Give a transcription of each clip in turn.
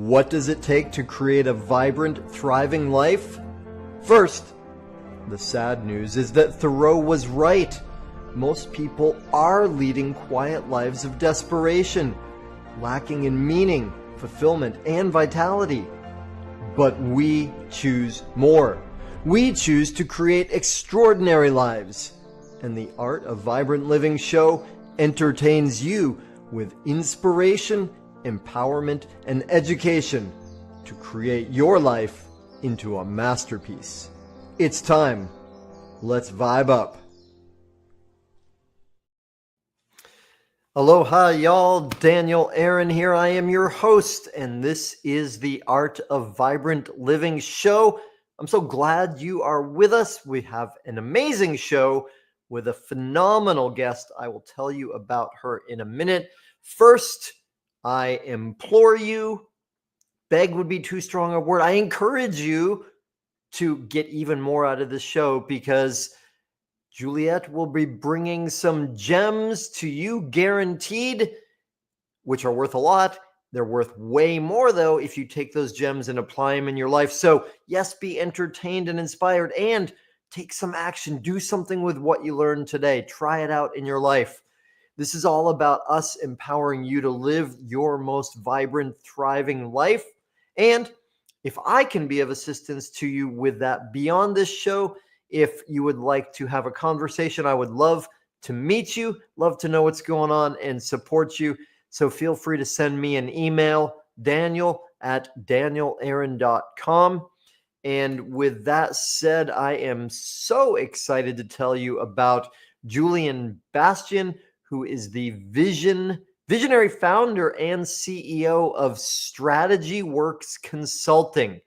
What does it take to create a vibrant, thriving life? First, the sad news is that Thoreau was right. Most people are leading quiet lives of desperation, lacking in meaning, fulfillment, and vitality. But we choose more. We choose to create extraordinary lives. And the Art of Vibrant Living show entertains you with inspiration, empowerment, and education to create your life into a masterpiece. It's time. Let's vibe up. Aloha, y'all. Daniel Aaron here. I am your host, and this is the Art of Vibrant Living show. I'm so glad you are with us. We have an amazing show with a phenomenal guest. I will tell you about her in a minute. First, I implore you, beg would be too strong a word. I encourage you to get even more out of this show because Juliette will be bringing some gems to you guaranteed, which are worth a lot. They're worth way more, though, if you take those gems and apply them in your life. So, yes, be entertained and inspired and take some action. Do something with what you learned today. Try it out in your life. This is all about us empowering you to live your most vibrant, thriving life. And if I can be of assistance to you with that beyond this show, if you would like to have a conversation, I would love to meet you, love to know what's going on and support you. So feel free to send me an email, daniel@danielaaron.com. And with that said, I am so excited to tell you about Juliette Bastian, who is the visionary founder and CEO of Strategy Works Consulting,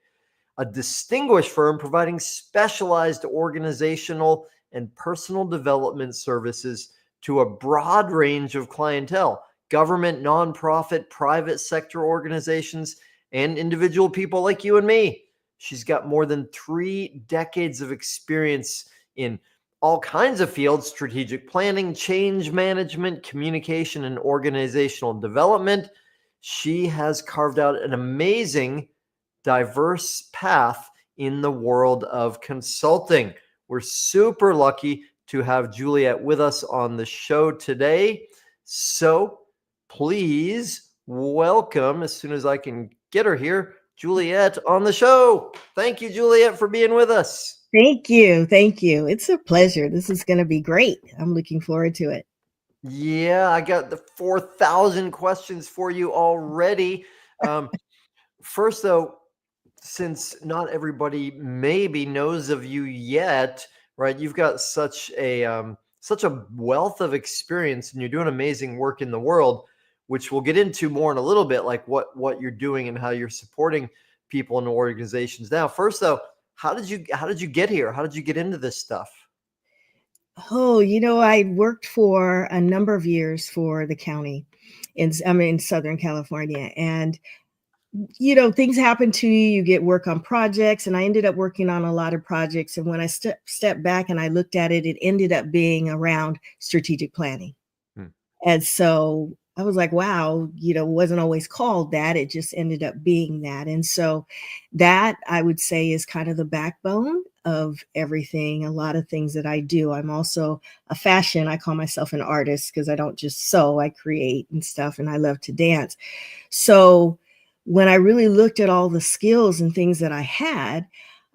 a distinguished firm providing specialized organizational and personal development services to a broad range of clientele, government, nonprofit, private sector organizations, and individual people like you and me. She's got more than 3 decades of experience in all kinds of fields: strategic planning, change management, communication, and organizational development. She has carved out an amazing, diverse path in the world of consulting. We're super lucky to have Juliette with us on the show today. So please welcome, as soon as I can get her here, Juliette on the show. Thank you, Juliette, for being with us. Thank you. Thank you. It's a pleasure. This is going to be great. I'm looking forward to it. Yeah, I got the 4,000 questions for you already. First, though, since not everybody maybe knows of you yet, right? You've got such a wealth of experience, and you're doing amazing work in the world, which we'll get into more in a little bit, like what you're doing and how you're supporting people and organizations. Now, first, though, how did you get here? How did you get into this stuff? Oh, I worked for a number of years for the county in Southern California. And, things happen to you. You get work on projects. And I ended up working on a lot of projects. And when I stepped back and I looked at it, it ended up being around strategic planning. And so I was like, wow, wasn't always called that. It just ended up being that. And so that, I would say, is kind of the backbone of everything, a lot of things that I do. I'm also I call myself an artist because I don't just sew, I create and stuff, and I love to dance. So when I really looked at all the skills and things that I had,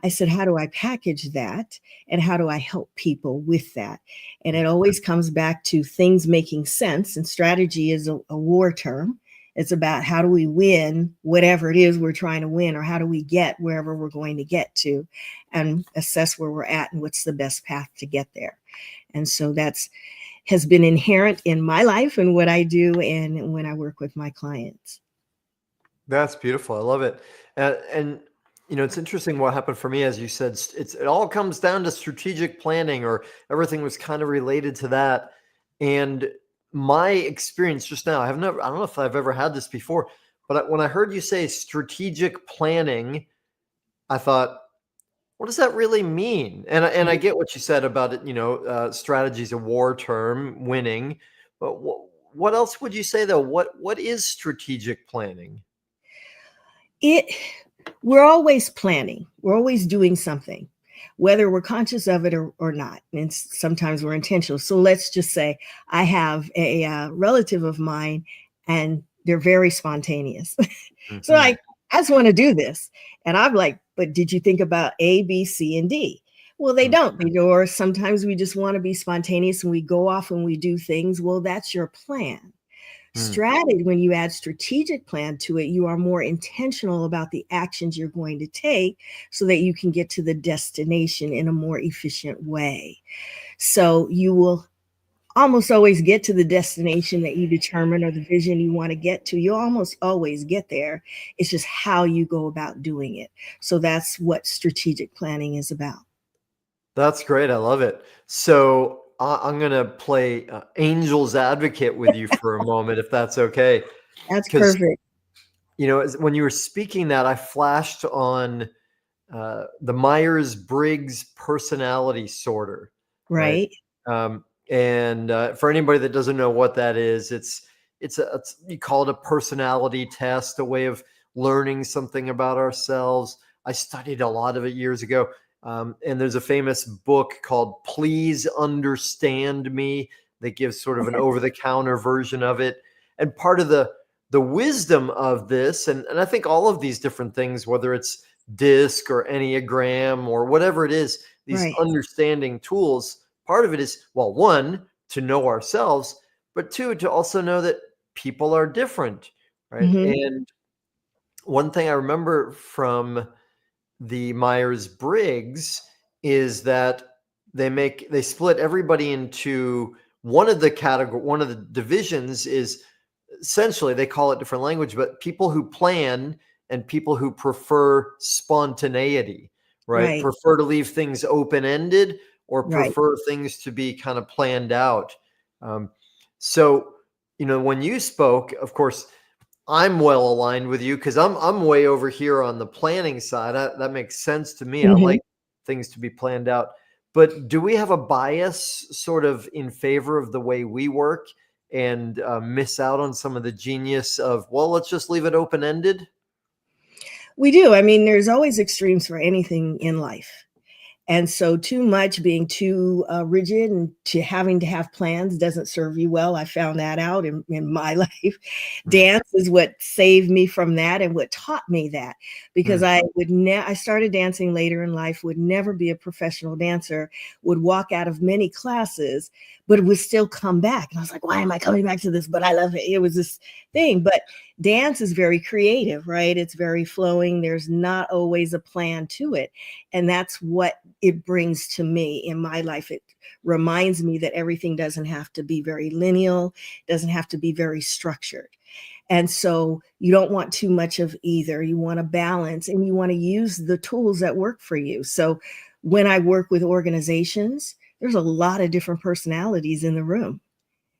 I said, how do I package that? And how do I help people with that? And it always comes back to things making sense. And strategy is a war term. It's about how do we win whatever it is we're trying to win, or how do we get wherever we're going to get to, and assess where we're at and what's the best path to get there. And so has been inherent in my life and what I do and when I work with my clients. That's beautiful. I love it. And it's interesting what happened for me. As you said, it all comes down to strategic planning, or everything was kind of related to that. And my experience just now, I don't know if I've ever had this before, but when I heard you say strategic planning, I thought, what does that really mean? And I get what you said about it. Strategy is a war term, winning. But what else would you say, though? What is strategic planning? It we're always planning. We're always doing something, whether we're conscious of it or not. And sometimes we're intentional. So let's just say I have a relative of mine and they're very spontaneous. So Hmm. I just want to do this. And I'm like, but did you think about A, B, C, and D? Well, they don't. They go, or sometimes we just want to be spontaneous and we go off and we do things. Well, that's your plan. Hmm. Strategy, when you add strategic plan to it, you are more intentional about the actions you're going to take so that you can get to the destination in a more efficient way. So you will almost always get to the destination that you determine or the vision you want to get to. You'll almost always get there. It's just how you go about doing it. So that's what strategic planning is about. That's great. I love it. So I'm going to play angel's advocate with you for a moment, if that's okay. That's Because, perfect. when you were speaking that, I flashed on the Myers-Briggs personality sorter, right? Right. And for anybody that doesn't know what that is, it's you call it a personality test, a way of learning something about ourselves. I studied a lot of it years ago, and there's a famous book called "Please Understand Me" that gives sort of an over-the-counter version of it. And part of the wisdom of this, and I think all of these different things, whether it's disc or enneagram or whatever it is, these Right. understanding tools, part of it is, well, one, to know ourselves, but two, to also know that people are different, right? Hmm. And one thing I remember from the Myers-Briggs is that they split everybody into one of the divisions is essentially, they call it different language, but people who plan and people who prefer spontaneity, right? Right. Prefer to leave things open-ended or Right. prefer things to be kind of planned out. Um, so, when you spoke, of course, I'm well aligned with you because I'm way over here on the planning side. That makes sense to me. I Hmm. like things to be planned out. But do we have a bias sort of in favor of the way we work and miss out on some of the genius of, well, let's just leave it open ended? We do. I mean, there's always extremes for anything in life. And so too much being too rigid and to having to have plans doesn't serve you well. I found that out in my life. Mm, Dance is what saved me from that and what taught me that, because mm, I started dancing later in life, would never be a professional dancer, would walk out of many classes, but would still come back. And I was like, why am I coming back to this? But I love it. It was this thing. But dance is very creative, right? It's very flowing. There's not always a plan to it. And that's what it brings to me in my life. It reminds me that everything doesn't have to be very lineal, doesn't have to be very structured. And so you don't want too much of either. You want to balance and you want to use the tools that work for you. So when I work with organizations, there's a lot of different personalities in the room,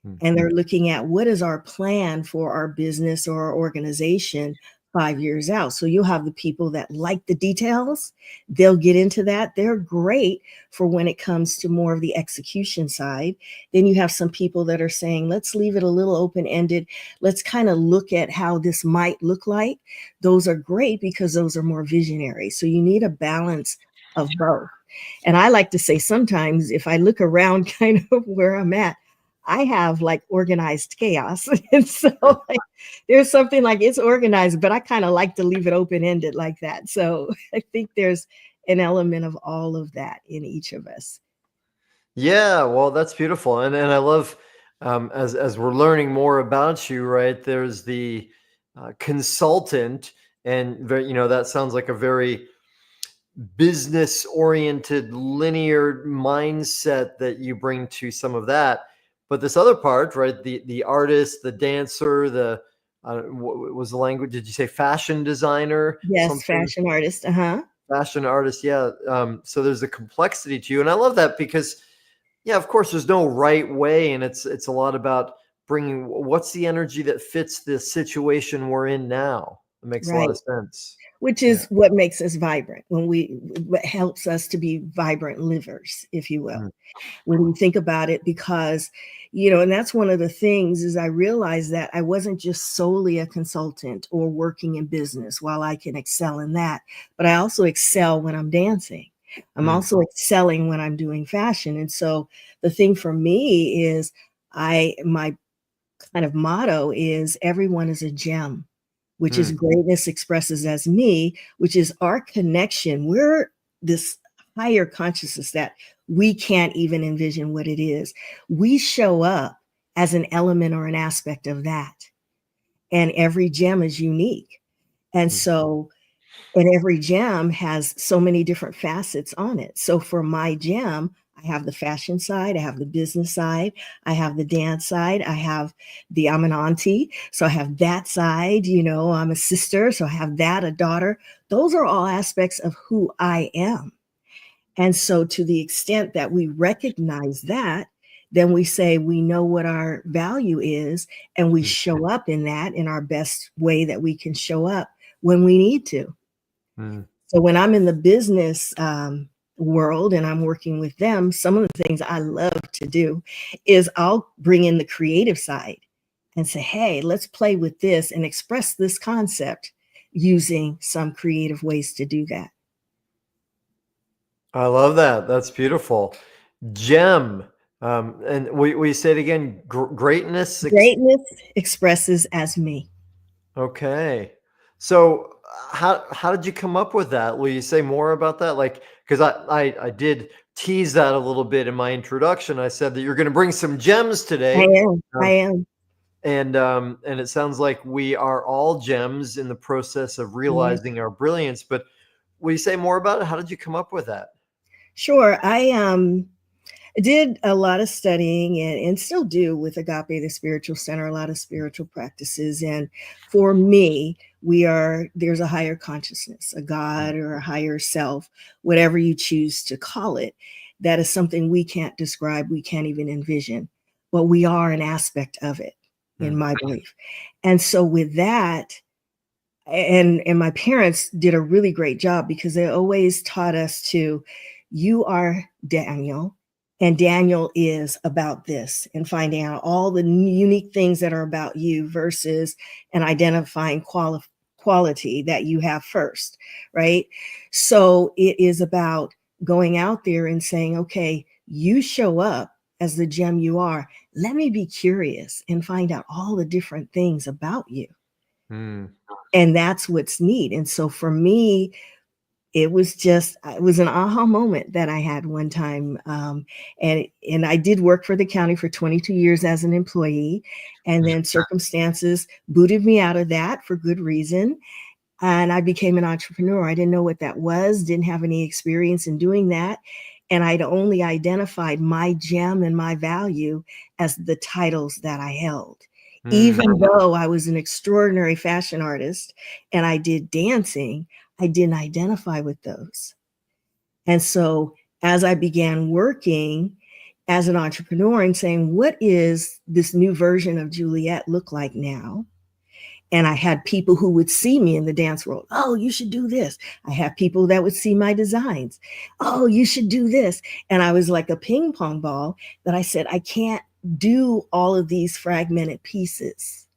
mm. and they're looking at what is our plan for our business or our organization 5 years out. So you'll have the people that like the details, they'll get into that. They're great for when it comes to more of the execution side. Then you have some people that are saying, let's leave it a little open ended. Let's kind of look at how this might look like. Those are great because those are more visionary. So you need a balance of both. And I like to say sometimes if I look around kind of where I'm at, I have like organized chaos. And so like, there's something like it's organized, but I kind of like to leave it open ended like that. So I think there's an element of all of that in each of us. Yeah, well, that's beautiful, and I love as we're learning more about you, right? There's the consultant, and that sounds like a very business oriented linear mindset that you bring to some of that. But this other part, right, the artist, the dancer, the what was the language, did you say fashion designer, Yes, something, fashion artist. Uh-huh. fashion artist, yeah. So there's a complexity to you, and I love that because, yeah, of course there's no right way, and it's a lot about bringing what's the energy that fits the situation we're in now. It makes a lot Right. of sense. Which Yeah. is what makes us vibrant, what helps us to be vibrant livers, if you will. Mm, When you think about it, because, and that's one of the things is I realized that I wasn't just solely a consultant or working in business. While I can excel in that, but I also excel when I'm dancing. I'm mm, also excelling when I'm doing fashion. And so the thing for me is my kind of motto is everyone is a gem, which is mm, greatness expresses as me, which is our connection. We're this higher consciousness that we can't even envision what it is. We show up as an element or an aspect of that. And every gem is unique. And mm, so, and every gem has so many different facets on it. So for my gem, I have the fashion side, I have the business side, I have the dance side, I have I'm an auntie, so I have that side, I'm a sister, so I have that, a daughter. Those are all aspects of who I am. And so to the extent that we recognize that, then we say we know what our value is and we mm. show up in that in our best way that we can show up when we need to. Mm. So when I'm in the business world and I'm working with them, some of the things I love to do is I'll bring in the creative side and say, hey, let's play with this and express this concept using some creative ways to do that. I love that. That's beautiful. Gem. And we say it again, greatness. Greatness expresses as me. Okay. So how did you come up with that? Will you say more about that? Like, because I did tease that a little bit in my introduction. I said that you're going to bring some gems I today. am. I Um, am. and it sounds like we are all gems in the process of Mhm. realizing our brilliance. But will you say more about it? How did you come up with that? Sure. I did a lot of studying and still do with Agape, the spiritual center, a lot of spiritual practices. And for me, there's a higher consciousness, a Mm, God or a higher self, whatever you choose to call it. That is something we can't describe, we can't even envision, but we are an aspect of it, in mm, my belief. And so with that, and my parents did a really great job because they always taught us to, you are Daniel, and Daniel is about this, and finding out all the unique things that are about you versus an identifying quality that you have first, right? So it is about going out there and saying, okay, you show up as the gem you are. Let me be curious and find out all the different things about you. mm, And that's what's neat. And so for me, it was an aha moment that I had one time. And I did work for the county for 22 years as an employee. And then circumstances booted me out of that for good reason. And I became an entrepreneur. I didn't know what that was, didn't have any experience in doing that. And I'd only identified my gem and my value as the titles that I held. mm, Even though I was an extraordinary fashion artist and I did dancing, I didn't identify with those. And so as I began working as an entrepreneur and saying, what is this new version of Juliette look like now? And I had people who would see me in the dance world. Oh, you should do this. I had people that would see my designs. Oh, you should do this. And I was like a ping pong ball that I said, I can't do all of these fragmented pieces.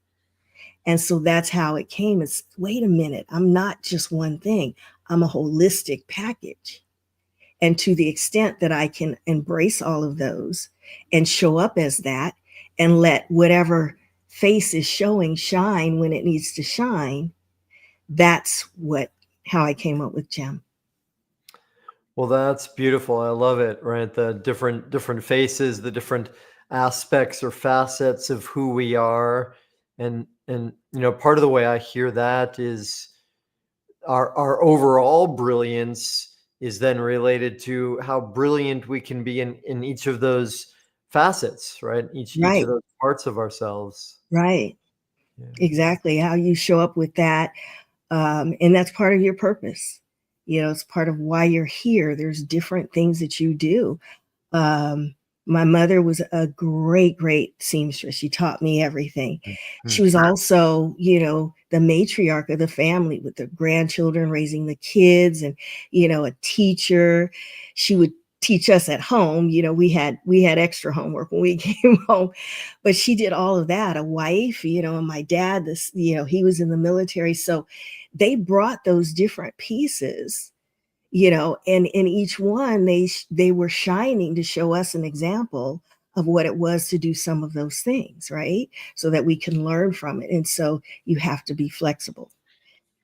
And so that's how it came. It's wait a minute, I'm not just one thing. I'm a holistic package. And to the extent that I can embrace all of those and show up as that and let whatever face is showing shine when it needs to shine, that's how I came up with Gem. Well, that's beautiful. I love it, right? The different faces, the different aspects or facets of who we are. And part of the way I hear that is our overall brilliance is then related to how brilliant we can be in each of those facets, right? Each of Right, those parts of ourselves. right. Yeah. Exactly. How you show up with that. And that's part of your purpose. It's part of why you're here. There's different things that you do. Um, my mother was a great, great seamstress. She taught me everything. Mm, She mm, was also, the matriarch of the family with the grandchildren, raising the kids, and, a teacher. She would teach us at home. We had extra homework when we came home, but she did all of that. A wife, and my dad, he was in the military. So they brought those different pieces, and in each one, they were shining to show us an example of what it was to do some of those things, right? So that we can learn from it. And so you have to be flexible.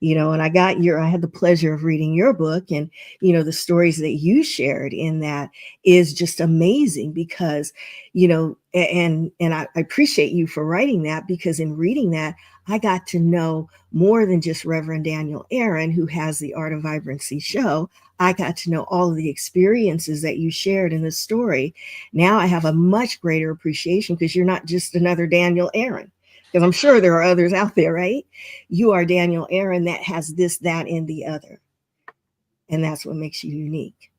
And I had the pleasure of reading your book, and, the stories that you shared in that is just amazing because, and I appreciate you for writing that, because in reading that, I got to know more than just Reverend Daniel Aaron, who has the Art of Vibrancy show. I got to know all of the experiences that you shared in the story. Now I have a much greater appreciation because you're not just another Daniel Aaron, because I'm sure there are others out there, right? You are Daniel Aaron that has this, that, and the other. And that's what makes you unique.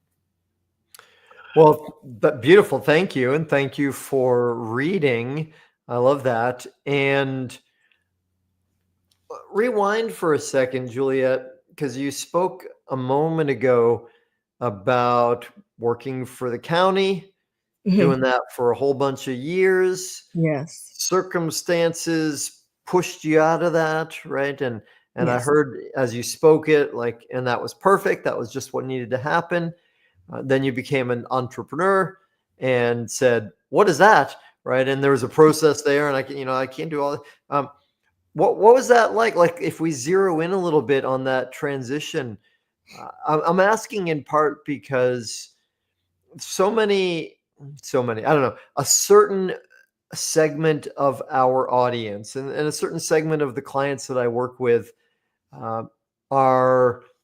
Well, beautiful. Thank you. And thank you for reading. I love that. And rewind for a second, Juliette, because you spoke a moment ago about working for the county, doing that for a whole bunch of years. Yes. Circumstances pushed you out of that, right? And I Yes. heard as you spoke it, and that was perfect. That was just what needed to happen. Then you became an entrepreneur and said, "What is that?" Right? And there was a process there, and I can't do all that. What was that like? Like, if we zero in a little bit on that transition, I'm asking in part because so many, I don't know, a certain segment of our audience and a certain segment of the clients that I work with uh,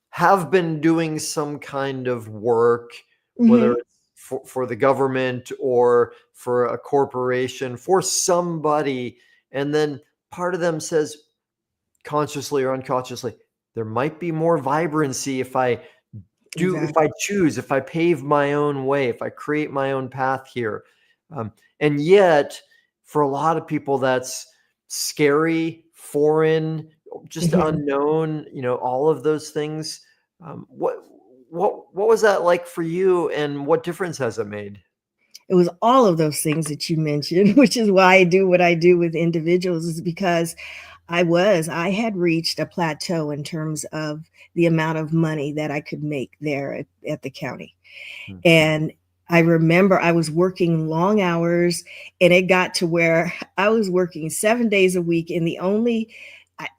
have been doing some kind of work, whether it's for the government or for a corporation, for somebody, and then part of them says, consciously or unconsciously, there might be more vibrancy if I choose, if I pave my own way, if I create my own path here. And yet, for a lot of people, that's scary, foreign, just unknown, all of those things. What was that like for you, and what difference has it made? It was all of those things that you mentioned, which is why I do what I do with individuals, is because I had reached a plateau in terms of the amount of money that I could make there at the county. And I remember I was working long hours, and it got to where I was working 7 days a week. And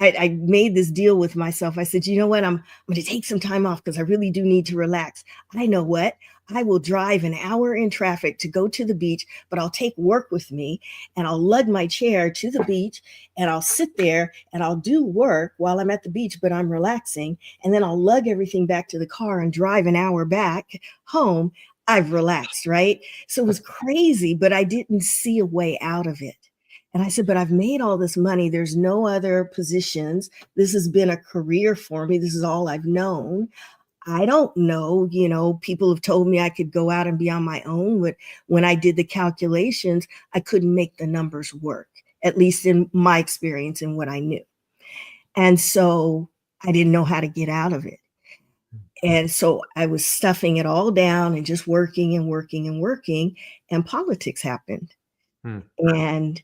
I made this deal with myself. I said, you know what? I'm going to take some time off because I really do need to relax. I know what? I will drive an hour in traffic to go to the beach, but I'll take work with me, and I'll lug my chair to the beach, and I'll sit there and I'll do work while I'm at the beach, but I'm relaxing. And then I'll lug everything back to the car and drive an hour back home. I've relaxed, right? So it was crazy, but I didn't see a way out of it. And I said, but I've made all this money. There's no other positions. This has been a career for me. This is all I've known. I don't know, people have told me I could go out and be on my own, but when I did the calculations, I couldn't make the numbers work, at least in my experience and what I knew. And so I didn't know how to get out of it. And so I was stuffing it all down and just working and working and working, and politics happened. And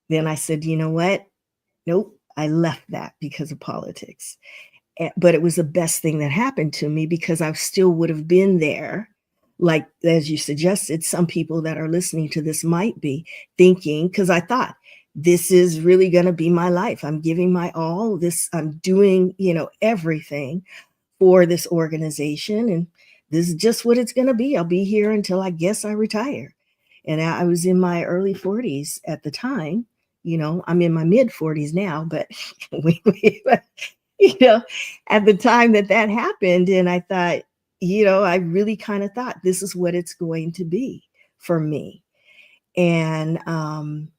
then I said, you know what? Nope, I left that because of politics. But it was the best thing that happened to me, because I still would have been there. Like, as you suggested, some people that are listening to this might be thinking, because I thought, this is really going to be my life. I'm giving my all. I'm doing, everything for this organization. And this is just what it's going to be. I'll be here until I guess I retire. And I was in my early 40s at the time. I'm in my mid 40s now, but at the time that happened. And I thought, I really kind of thought this is what it's going to be for me. And, and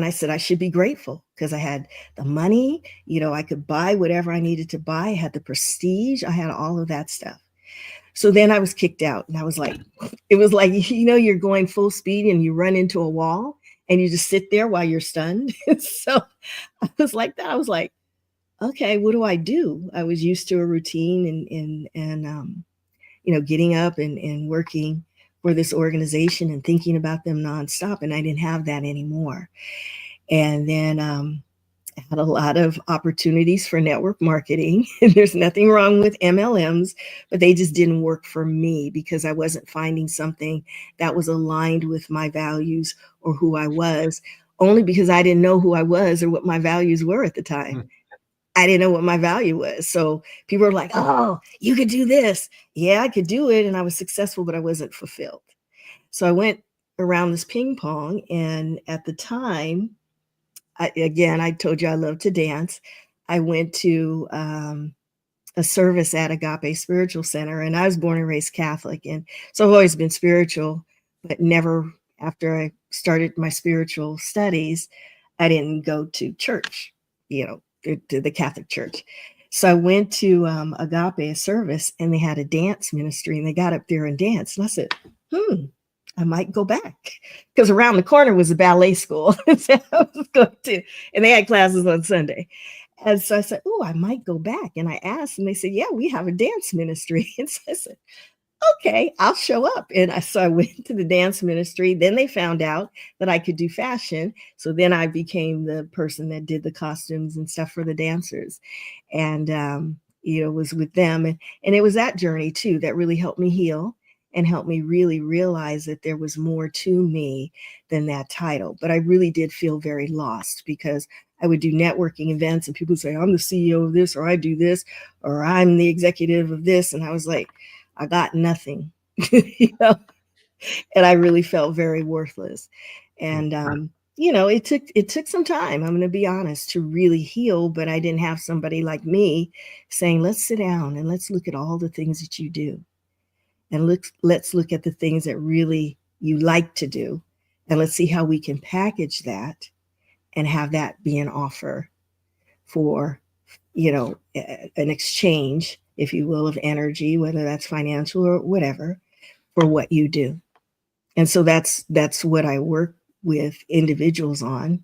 I said, I should be grateful because I had the money, I could buy whatever I needed to buy. I had the prestige. I had all of that stuff. So then I was kicked out, and I was like, it was like, you're going full speed and you run into a wall and you just sit there while you're stunned. So I was like that. I was like, okay, what do I do? I was used to a routine and getting up and working for this organization and thinking about them nonstop. And I didn't have that anymore. And then I had a lot of opportunities for network marketing. And there's nothing wrong with MLMs, but they just didn't work for me because I wasn't finding something that was aligned with my values or who I was, only because I didn't know who I was or what my values were at the time. Mm. I didn't know what my value was. So people were like, oh, you could do this. Yeah, I could do it. And I was successful, but I wasn't fulfilled. So I went around this ping pong. And at the time, I told you I love to dance. I went to a service at Agape Spiritual Center, and I was born and raised Catholic. And so I've always been spiritual, but never after I started my spiritual studies, I didn't go to church, to the Catholic Church. So I went to Agape, a service, and they had a dance ministry, and they got up there and danced. And I said, I might go back, because around the corner was a ballet school. So I was going to, and they had classes on Sunday. And so I said, oh, I might go back. And I asked, and they said, yeah, we have a dance ministry. And so I said, okay, I'll show up. And so I went to the dance ministry. Then they found out that I could do fashion. So then I became the person that did the costumes and stuff for the dancers. And, was with them. And it was that journey too that really helped me heal and helped me really realize that there was more to me than that title. But I really did feel very lost, because I would do networking events and people would say, I'm the CEO of this, or I do this, or I'm the executive of this. And I was like, I got nothing, and I really felt very worthless. And, it took some time, I'm going to be honest, to really heal, but I didn't have somebody like me saying, let's sit down and let's look at all the things that you do. And let's look at the things that really you like to do. And let's see how we can package that and have that be an offer for, an exchange, if you will, of energy, whether that's financial or whatever, for what you do. And so that's what I work with individuals on.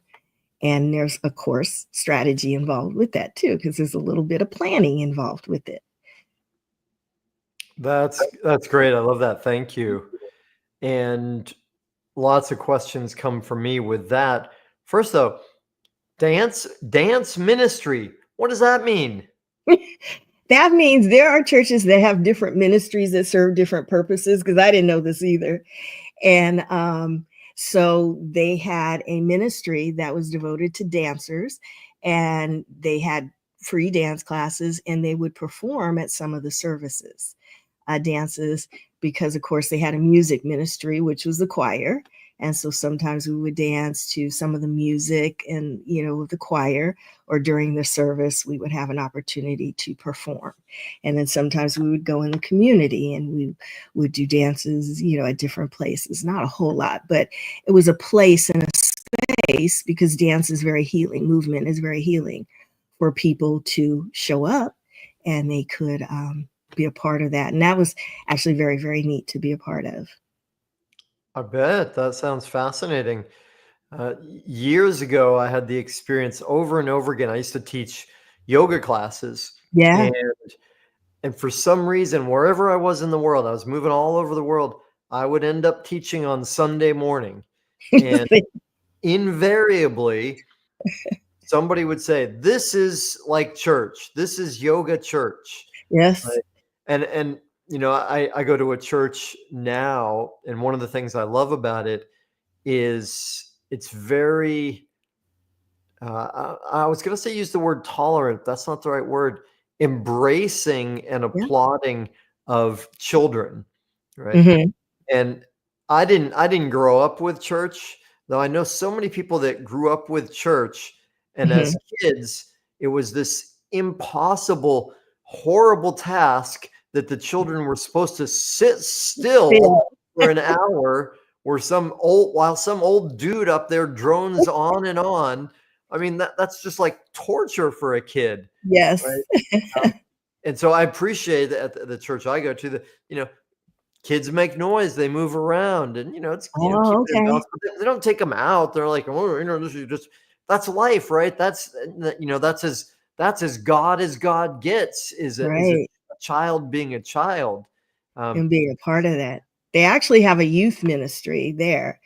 And there's, of course, strategy involved with that too, because there's a little bit of planning involved with it. That's great. I love that. Thank you. And lots of questions come from me with that. First though, dance ministry. What does that mean? That means there are churches that have different ministries that serve different purposes, because I didn't know this either. And so they had a ministry that was devoted to dancers, and they had free dance classes, and they would perform at some of the services. Dances, because of course they had a music ministry, which was the choir. And so sometimes we would dance to some of the music and, with the choir, or during the service, we would have an opportunity to perform. And then sometimes we would go in the community and we would do dances, at different places, not a whole lot, but it was a place and a space, because dance is very healing. Movement is very healing for people to show up, and they could, be a part of that. And that was actually very, very neat to be a part of. I bet. That sounds fascinating. Years ago, I had the experience over and over again. I used to teach yoga classes. Yeah. And for some reason, wherever I was in the world, I was moving all over the world, I would end up teaching on Sunday morning. And invariably, somebody would say, this is like church. This is yoga church. Yes. Right? And I go to a church now, and one of the things I love about it is it's very, I was going to say use the word tolerant. That's not the right word. Embracing and applauding of children, right? Mm-hmm. And I didn't grow up with church, though I know so many people that grew up with church, and as kids, it was this impossible, horrible task that the children were supposed to sit still for an hour while some old dude up there drones on and on. I mean, that's just like torture for a kid. Yes. Right? And so I appreciate that at the church I go to, kids make noise, they move around, and it's okay. they don't take them out. They're like, this is just, that's life, right? That's that's as God gets, is a Right. child being a child. Um, And being a part of that. They actually have a youth ministry there.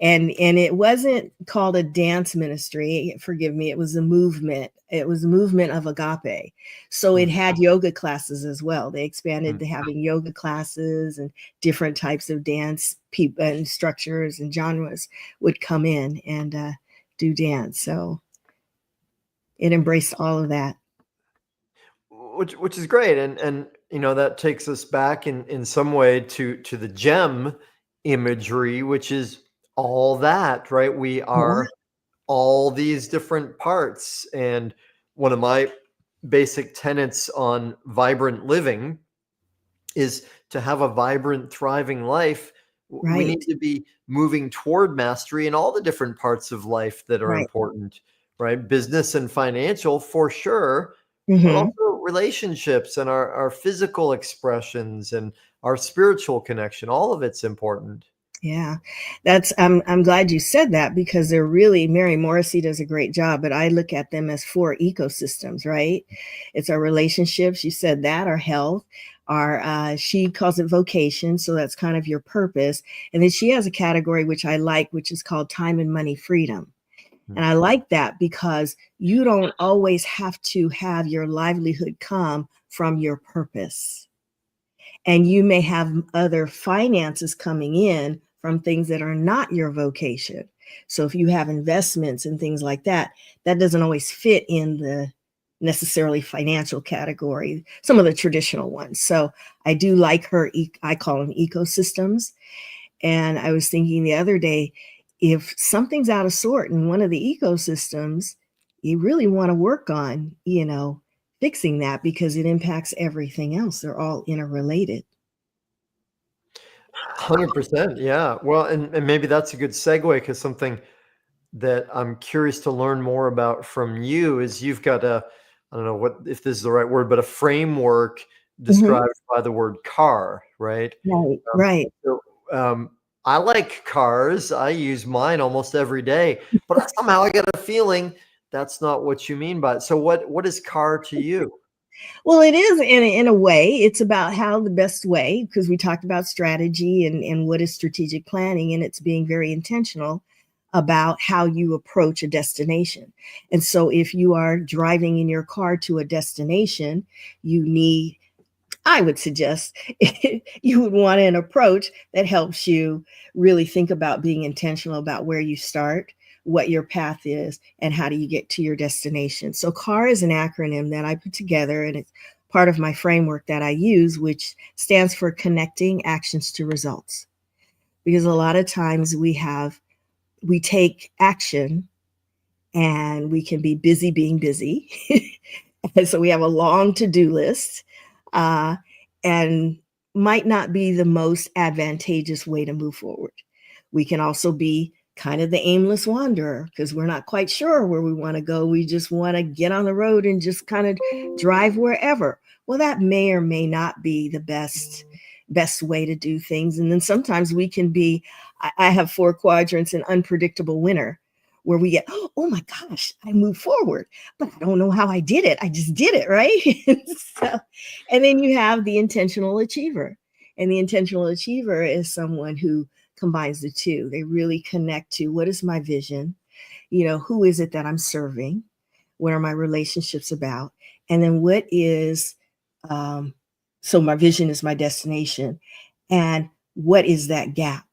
And it wasn't called a dance ministry, forgive me, it was a movement. It was a movement of agape. So it mm, had yoga classes as well. They expanded mm. to having yoga classes, and different types of dance people and structures and genres would come in and do dance. So it embraced all of that. Which is great, and that takes us back in some way to the gem imagery, which is all that, right? We Yeah. are all these different parts, and one of my basic tenets on vibrant living is to have a vibrant, thriving life. We need Right. to be moving toward mastery in all the different parts of life that are Right. important, right? Business and financial for sure, but Hmm. also relationships and our physical expressions and our spiritual connection. All of it's important. Yeah, that's I'm glad you said that, because they're really, Mary Morrissey does a great job, but I look at them as four ecosystems, right? It's our relationships, you said that, our health, our she calls it vocation, so that's kind of your purpose. And then she has a category which I like, which is called time and money freedom. And Mm. I like that because you don't always have to have your livelihood come from your purpose, and you may have other finances coming in from things that are not your vocation. So if you have investments and things like that, that doesn't always fit in the necessarily financial category, some of the traditional ones. So I do like her, I call them ecosystems. And I was thinking the other day, if something's out of sort in one of the ecosystems, you really want to work on, fixing that, because it impacts everything else. They're all interrelated. 100%. Yeah. Well, and maybe that's a good segue, because something that I'm curious to learn more about from you is you've got I don't know what if this is the right word, but a framework Mhm. described by the word car, right? Right, Um, right. so I like cars. I use mine almost every day, but somehow I get a feeling that's not what you mean by it. So what is car to you? Well, it is in a way. It's about how the best way, because we talked about strategy and what is strategic planning, and it's being very intentional about how you approach a destination. And so if you are driving in your car to a destination, you need, I would suggest, you would want an approach that helps you really think about being intentional about where you start, what your path is, and how do you get to your destination. So CAR is an acronym that I put together, and it's part of my framework that I use, which stands for connecting actions to results. Because a lot of times we take action and we can be busy being busy. And so we have a long to-do list, uh, and might not be the most advantageous way to move forward. We can also be kind of the aimless wanderer, because we're not quite sure where we want to go. We just want to get on the road and just kind of drive wherever. Well, that may or may not be the best way to do things. And then sometimes we can be, I have four quadrants: an unpredictable winner, where we get, oh my gosh, I moved forward, but I don't know how I did it. I just did it, right? So, and then you have the intentional achiever. And the intentional achiever is someone who combines the two. They really connect to, what is my vision? Who is it that I'm serving? What are my relationships about? And then what is, um, so my vision is my destination. And what is that gap?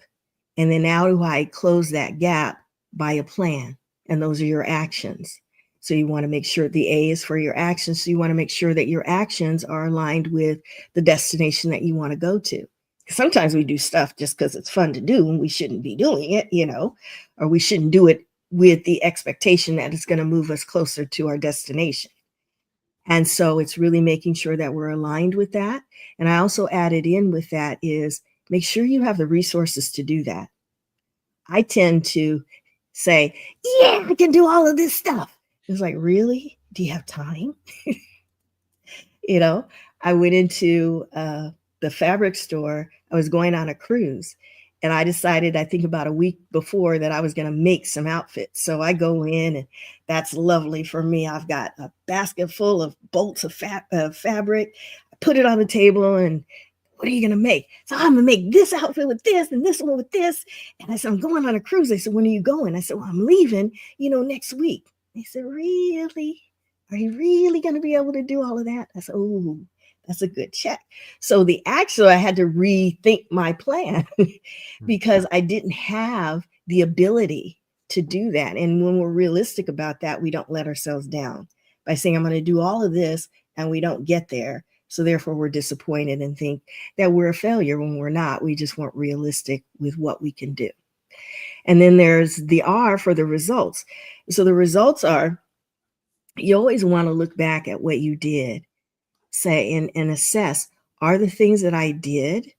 And then how do I close that gap? By a plan. And those are your actions. So you want to make sure the A is for your actions. So you want to make sure that your actions are aligned with the destination that you want to go to. Sometimes we do stuff just because it's fun to do and we shouldn't be doing it, or we shouldn't do it with the expectation that it's going to move us closer to our destination. And so it's really making sure that we're aligned with that. And I also added in with that is, make sure you have the resources to do that. I tend to say, yeah, I can do all of this stuff. It's like, really? Do you have time? you know, I went into the fabric store. I was going on a cruise, And I decided, I think about a week before, that I was going to make some outfits. So I go in, and that's lovely for me. I've got a basket full of bolts of fabric. I put it on the table, and what are you going to make? So I'm going to make this outfit with this and this one with this. And I said, I'm going on a cruise. They said, when are you going? I said, well, I'm leaving, next week. They said, really? Are you really going to be able to do all of that? I said, oh, that's a good check. So I had to rethink my plan because I didn't have the ability to do that. And when we're realistic about that, we don't let ourselves down by saying, I'm going to do all of this, and we don't get there. So therefore, we're disappointed and think that we're a failure when we're not. We just weren't realistic with what we can do. And then there's the R for the results. So the results are, you always want to look back at what you did, say, and assess, are the things that I did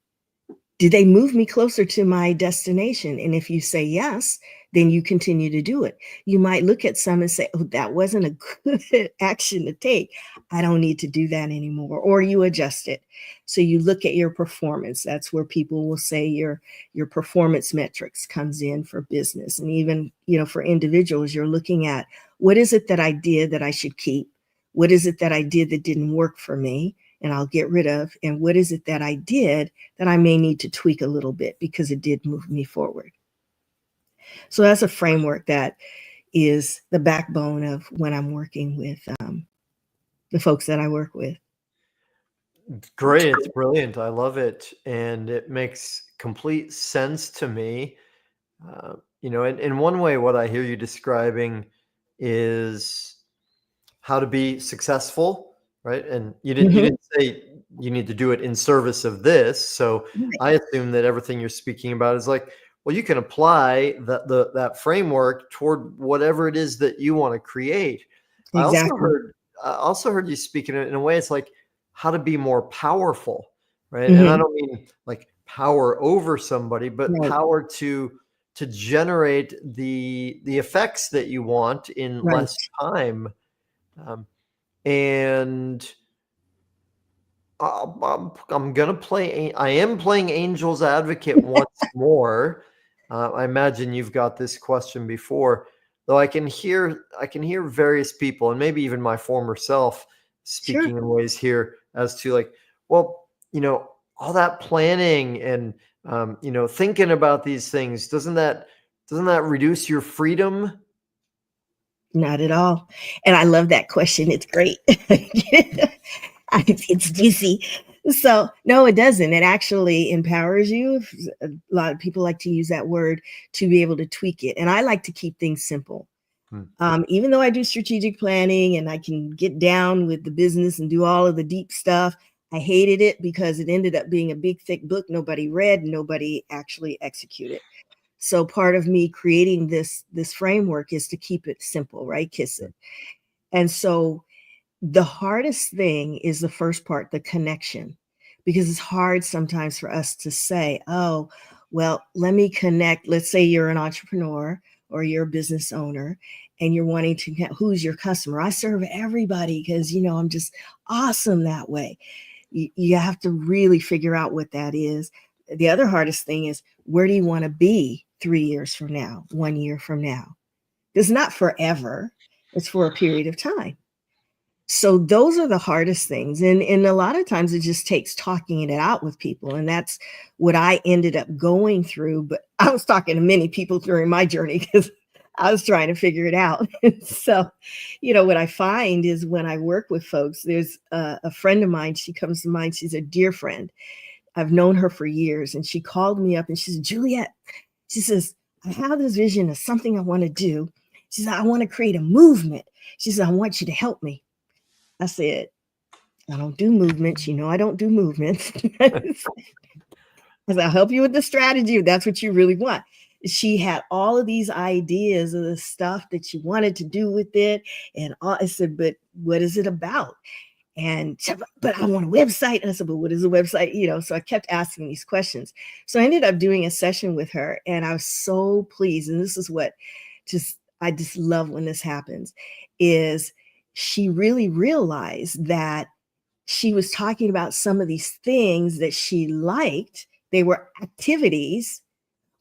they move me closer to my destination? And if you say yes, then you continue to do it. You might look at some and say, oh, that wasn't a good action to take. I don't need to do that anymore. Or you adjust it. So you look at your performance. That's where people will say your performance metrics comes in for business. And even, for individuals, you're looking at, what is it that I did that I should keep? What is it that I did that didn't work for me and I'll get rid of? And what is it that I did that I may need to tweak a little bit because it did move me forward? So that's a framework that is the backbone of when I'm working with the folks that I work with. Great. It's brilliant. I love it. And it makes complete sense to me. In one way, what I hear you describing is how to be successful, right? And you didn't say you need to do it in service of this. So I assume that everything you're speaking about is like, well, you can apply that framework toward whatever it is that you want to create. Exactly. I also heard you speak in a way, it's like how to be more powerful, right? Mm-hmm. And I don't mean like power over somebody, but power to generate the effects that you want in less time. And I'm gonna play. I am playing Angel's Advocate once more. I imagine you've got this question before, though. I can hear various people, and maybe even my former self, speaking in ways here as to like, well, all that planning and thinking about these things, doesn't that reduce your freedom? Not at all. And I love that question. It's great. It's juicy. So no, it doesn't. It actually empowers you. A lot of people like to use that word to be able to tweak it. And I like to keep things simple. Even though I do strategic planning and I can get down with the business and do all of the deep stuff, I hated it because it ended up being a big, thick book nobody read, nobody actually executed. So part of me creating this framework is to keep it simple, right? Kiss it. And so the hardest thing is the first part, the connection, because it's hard sometimes for us to say, oh, well, let me connect. Let's say you're an entrepreneur or you're a business owner and you're wanting to get, who's your customer? I serve everybody because, I'm just awesome that way. You have to really figure out what that is. The other hardest thing is, where do you want to be 3 years from now, 1 year from now? It's not forever. It's for a period of time. So those are the hardest things. And a lot of times it just takes talking it out with people. And that's what I ended up going through. But I was talking to many people during my journey because I was trying to figure it out. So, what I find is when I work with folks, there's a friend of mine, she comes to mind. She's a dear friend. I've known her for years. And she called me up and she said, Juliette, she says, I have this vision of something I want to do. She said, I want to create a movement. She said, I want you to help me. I said, I don't do movements. I don't do movements. I said, I'll help you with the strategy if that's what you really want. She had all of these ideas of the stuff that she wanted to do with it. And I said, but what is it about? And she said, but I want a website. And I said, but what is a website? So I kept asking these questions. So I ended up doing a session with her and I was so pleased. And this is what I just love when this happens, is she really realized that she was talking about some of these things that she liked. They were activities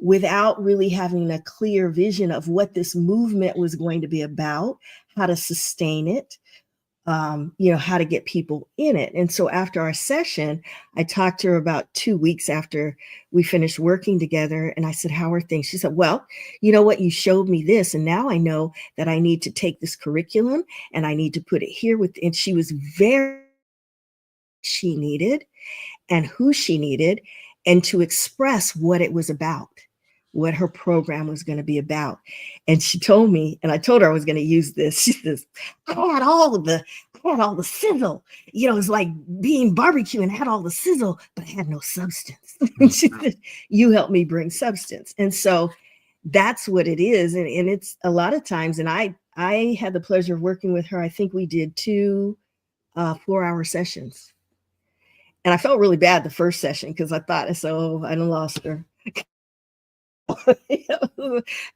without really having a clear vision of what this movement was going to be about, how to sustain it, how to get people in it. And so after our session, I talked to her about 2 weeks after we finished working together. And I said, how are things? She said, well, you know what? You showed me this. And now I know that I need to take this curriculum and I need to put it here with, and she was very, she needed and who she needed, and to express what it was about, what her program was going to be about. And she told me, and I told her I was going to use this. She says, I had all the sizzle. It's like being barbecue and I had all the sizzle, but I had no substance. She said, you helped me bring substance. And so that's what it is. And it's a lot of times, and I had the pleasure of working with her. I think we did 2 4-hour sessions. And I felt really bad the first session because I thought, I done lost her. Because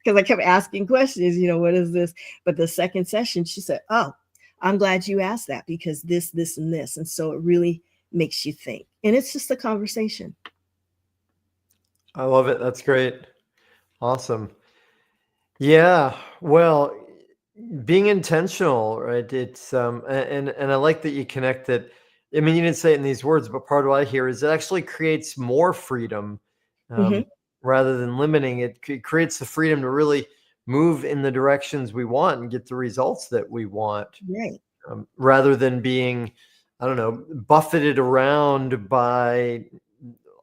I kept asking questions, what is this? But the second session, she said, oh, I'm glad you asked that because this, and this. And so it really makes you think. And it's just a conversation. I love it. That's great. Awesome. Yeah. Well, being intentional, right? It's and I like that you connect it. I mean, you didn't say it in these words, but part of what I hear is it actually creates more freedom rather than limiting it. It creates the freedom to really move in the directions we want and get the results that we want, Right. rather than being, I don't know, buffeted around by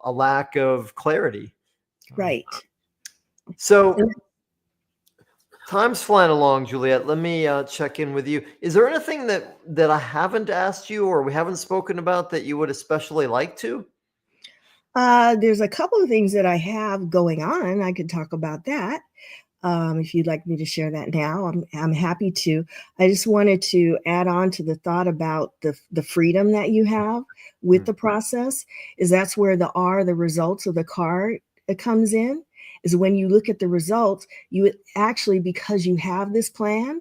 a lack of clarity. Right. So time's flying along, Juliette. Let me check in with you. Is there anything that I haven't asked you or we haven't spoken about that you would especially like to? There's a couple of things that I have going on. I could talk about that. If you'd like me to share that now, I'm happy to. I just wanted to add on to the thought about the freedom that you have with the process. Is that's where the R, the results of the C.A.R, it comes in. Is when you look at the results, you actually, because you have this plan,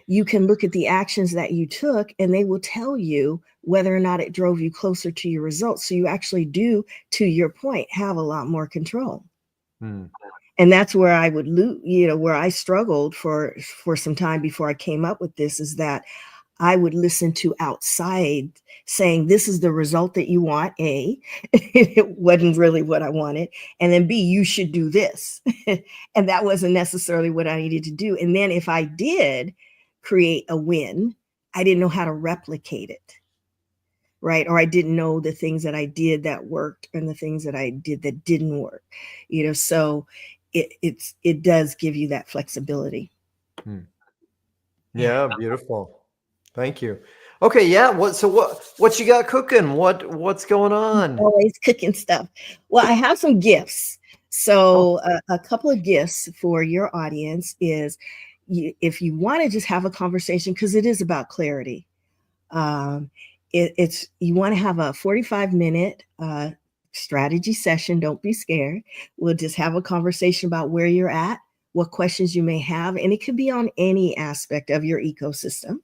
you can look at the actions that you took and they will tell you whether or not it drove you closer to your results. So you actually do, to your point, have a lot more control. And that's where I would where I struggled for some time before I came up with this, is that I would listen to outside saying, this is the result that you want, A, it wasn't really what I wanted. And then B, you should do this. And that wasn't necessarily what I needed to do. And then if I did create a win, I didn't know how to replicate it. Right. Or I didn't know the things that I did that worked and the things that I did that didn't work, so it does give you that flexibility. Yeah. Beautiful. Thank you. Okay. Yeah. What you got cooking? What's going on? Always cooking stuff. Well, I have some gifts. So a couple of gifts for your audience is if you want to just have a conversation, because it is about clarity. It's you want to have a 45-minute strategy session. Don't be scared. We'll just have a conversation about where you're at, what questions you may have, and it could be on any aspect of your ecosystem.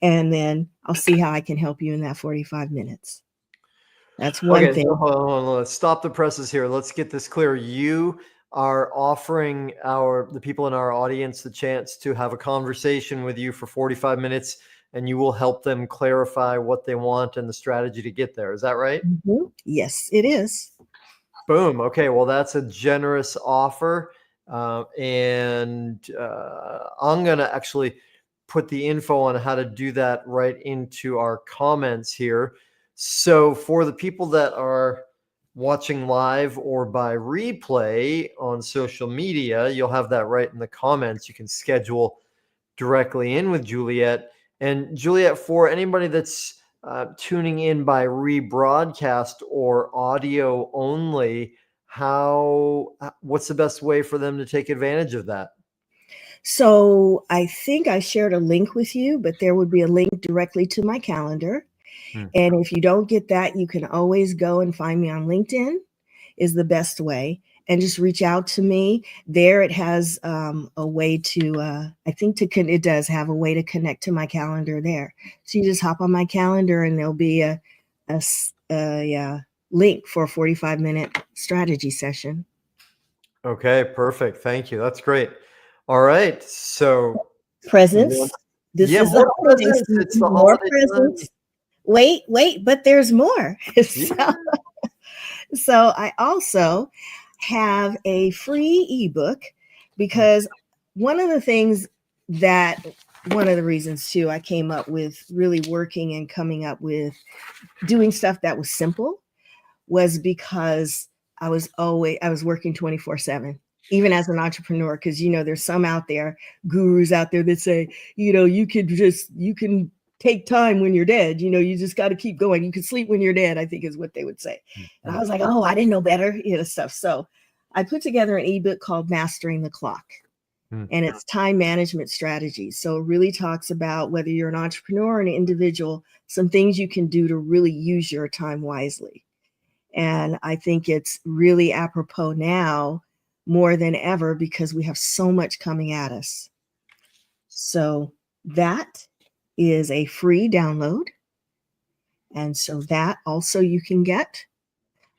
And then I'll see how I can help you in that 45 minutes. That's one thing. So hold on, let's stop the presses here. Let's get this clear. You are offering the people in our audience the chance to have a conversation with you for 45 minutes, and you will help them clarify what they want and the strategy to get there. Is that right? Yes, it is. Boom. Okay. Well, that's a generous offer. And I'm going to actually put the info on how to do that right into our comments here. So for the people that are watching live or by replay on social media, you'll have that right in the comments. You can schedule directly in with Juliette. And Juliette, for anybody that's tuning in by rebroadcast or audio only, what's the best way for them to take advantage of that? So I think I shared a link with you, but there would be a link directly to my calendar. And if you don't get that, you can always go and find me on LinkedIn is the best way. And just reach out to me there. It has a way to, it does have a way to connect to my calendar there. So you just hop on my calendar and there'll be a link for a 45-minute strategy session. Okay, perfect. Thank you. That's great. All right. So, Presents. one- This yeah, is the more holiday presents. season. It's the More holiday time. presents. Wait, but there's more. Yeah. So I also have a free ebook because one of the things that one of the reasons too I came up with really working and coming up with doing stuff that was simple was because I was working 24/7 even as an entrepreneur, because there's some out there, gurus out there that say, you can take time when you're dead, you just got to keep going, you can sleep when you're dead, I think is what they would say. And I was like, oh, I didn't know better, stuff. So I put together an ebook called Mastering the Clock, and it's time management strategies. So it really talks about whether you're an entrepreneur or an individual, some things you can do to really use your time wisely. And I think it's really apropos now more than ever because we have so much coming at us. So that is a free download. And so that also you can get.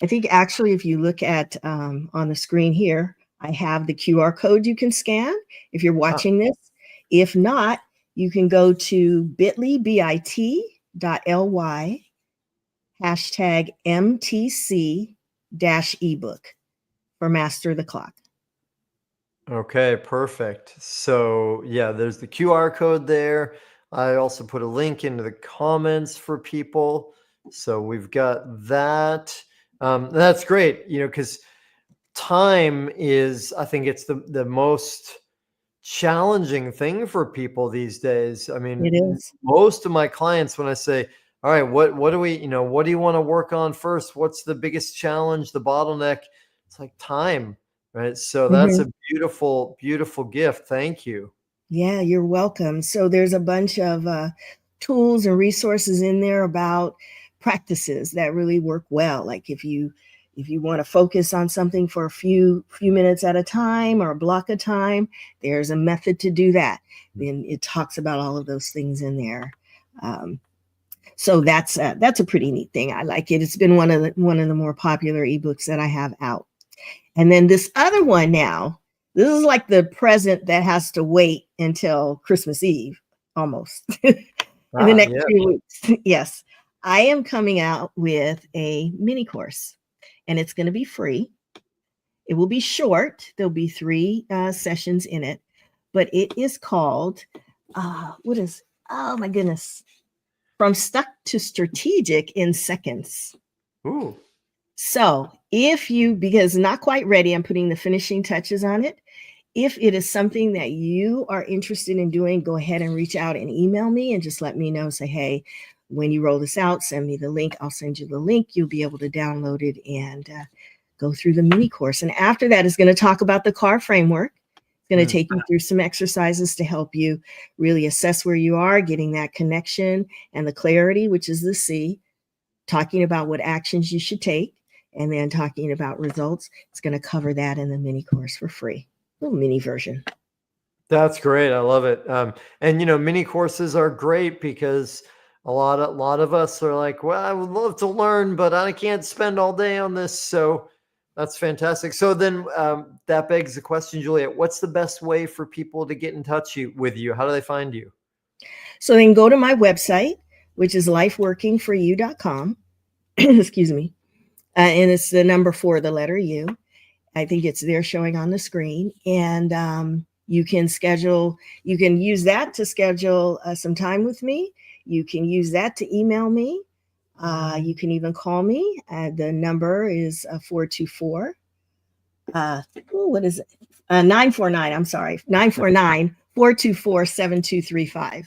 I think actually, if you look at on the screen here, I have the QR code you can scan if you're watching this. If not, you can go to bit.ly hashtag MTC-ebook for Master the Clock. Okay, perfect. So yeah, there's the QR code there. I also put a link into the comments for people. So we've got that. That's great, because time is, I think it's the most challenging thing for people these days. I It mean, is. most of my clients, when I say, all right, what do we, what do you want to work on first? What's the biggest challenge, the bottleneck? It's like time, right? So that's a beautiful, beautiful gift. Thank you. Yeah, you're welcome. So there's a bunch of tools and resources in there about practices that really work well. Like if you want to focus on something for a few minutes at a time or a block of time, there's a method to do that. Then it talks about all of those things in there. So that's a pretty neat thing. I like it. It's been one of the more popular ebooks that I have out. And then this other one now, this is like the present that has to wait until Christmas Eve, almost. In the next few weeks. Yes. I am coming out with a mini course, and it's going to be free. It will be short. There'll be 3 sessions in it, but it is called, oh my goodness, From Stuck to Strategic in Seconds. Ooh. So because not quite ready, I'm putting the finishing touches on it. If it is something that you are interested in doing, go ahead and reach out and email me and just let me know. Say, hey, when you roll this out, send me the link. I'll send you the link. You'll be able to download it and go through the mini course. And after that, it's going to talk about the C.A.R framework. It's going to take you through some exercises to help you really assess where you are, getting that connection and the clarity, which is the C, talking about what actions you should take, and then talking about results. It's going to cover that in the mini course for free. Little mini version. That's great. I love it. And mini courses are great because a lot of us are like, well, I would love to learn, but I can't spend all day on this. So that's fantastic. So then that begs the question, Juliette, what's the best way for people to get in touch with you? How do they find you? So then go to my website, which is lifeworkingforyou.com. Excuse me. And it's the number 4, the letter U. I think it's there showing on the screen. And you can use that to schedule some time with me. You can use that to email me. You can even call me. The number is 424. What is it? 949. I'm sorry. 949-424-7235.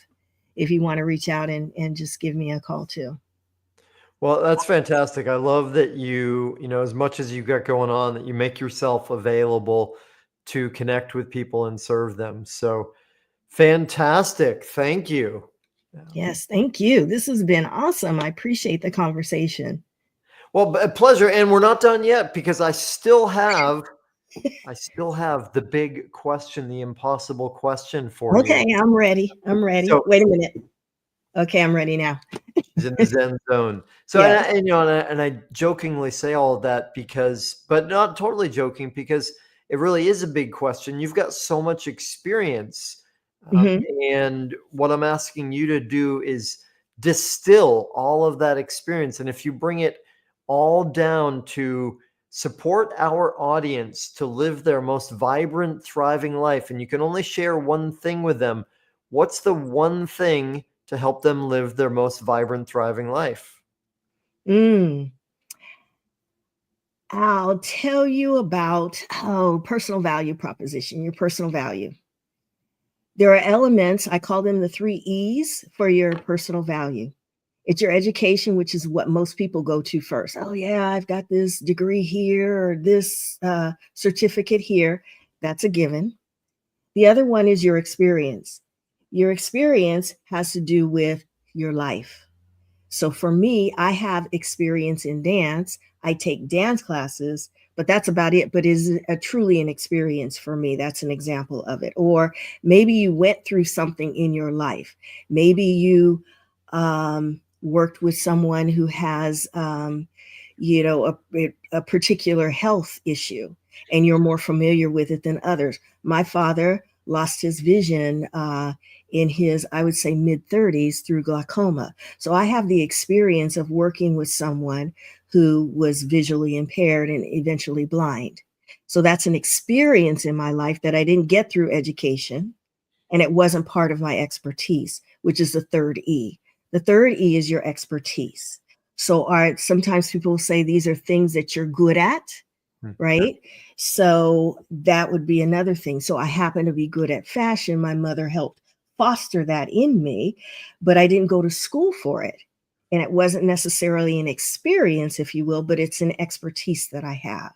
If you want to reach out and just give me a call too. Well, that's fantastic. I love that you, as much as you got going on, that you make yourself available to connect with people and serve them. So fantastic. Thank you. Yes, thank you. This has been awesome. I appreciate the conversation. Well, a pleasure. And we're not done yet because I still have the big question, the impossible question for you. Okay, I'm ready. So Wait a minute. Okay, I'm ready now. he's in the Zen zone. So, Yes. and I jokingly say all of that but not totally joking, because it really is a big question. You've got so much experience. Mhm. And what I'm asking you to do is distill all of that experience. And if you bring it all down to support our audience to live their most vibrant, thriving life, and you can only share one thing with them, what's the one thing to help them live their most vibrant, thriving life? Mm. I'll tell you about, personal value proposition, your personal value. There are elements, I call them the 3 E's for your personal value. It's your education, which is what most people go to first. Oh, yeah, I've got this degree here or this certificate here. That's a given. The other one is your experience. Your experience has to do with your life. So for me, I have experience in dance. I take dance classes, but that's about it. But is it truly an experience for me? That's an example of it. Or maybe you went through something in your life. Maybe you worked with someone who has, a particular health issue, and you're more familiar with it than others. My father lost his vision in his, I would say, mid-30s through glaucoma. So I have the experience of working with someone who was visually impaired and eventually blind. So that's an experience in my life that I didn't get through education, and it wasn't part of my expertise, which is the 3rd E. The 3rd E is your expertise. So sometimes people say these are things that you're good at, right? So that would be another thing. So I happen to be good at fashion. My mother helped foster that in me, but I didn't go to school for it. And it wasn't necessarily an experience, if you will, but it's an expertise that I have.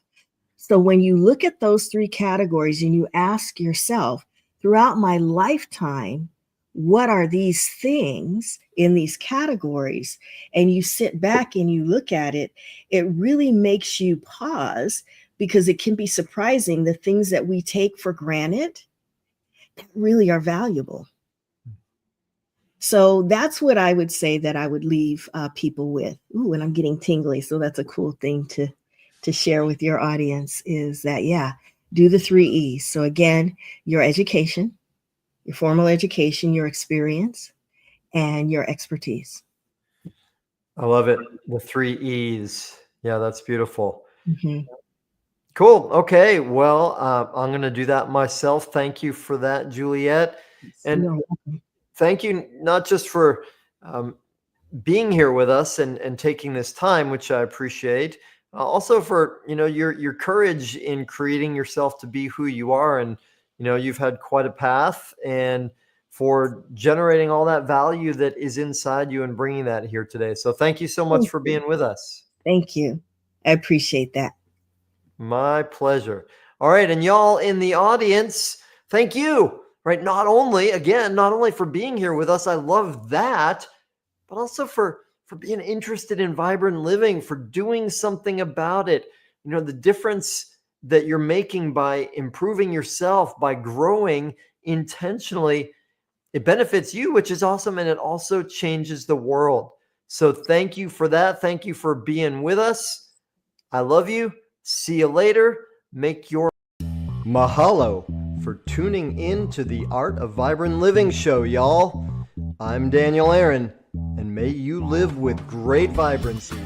So when you look at those 3 categories and you ask yourself, throughout my lifetime, what are these things in these categories? And you sit back and you look at it, it really makes you pause, because it can be surprising the things that we take for granted that really are valuable. So that's what I would say that I would leave people with. Ooh, and I'm getting tingly. So that's a cool thing to share with your audience, is that, yeah, do the 3 E's. So again, your education, your formal education, your experience, and your expertise. I love it. The 3 E's. Yeah, that's beautiful. Mhm. Cool. Okay. Well, I'm going to do that myself. Thank you for that, Juliette. And You're welcome. thank you not just for being here with us and taking this time, which I appreciate, also for, your courage in creating yourself to be who you are. And, you've had quite a path, and for generating all that value that is inside you and bringing that here today. So thank you so much Thank for you. being with us. Thank you. I appreciate that. My pleasure. All right. And y'all in the audience, thank you. Right. Not only for being here with us, I love that, but also for being interested in vibrant living, for doing something about it. The difference that you're making by improving yourself, by growing intentionally, it benefits you, which is awesome. And it also changes the world. So thank you for that. Thank you for being with us. I love you. See you later. Make your mahalo for tuning in to the Art of Vibrant Living show, y'all. I'm Daniel Aaron, and may you live with great vibrancy.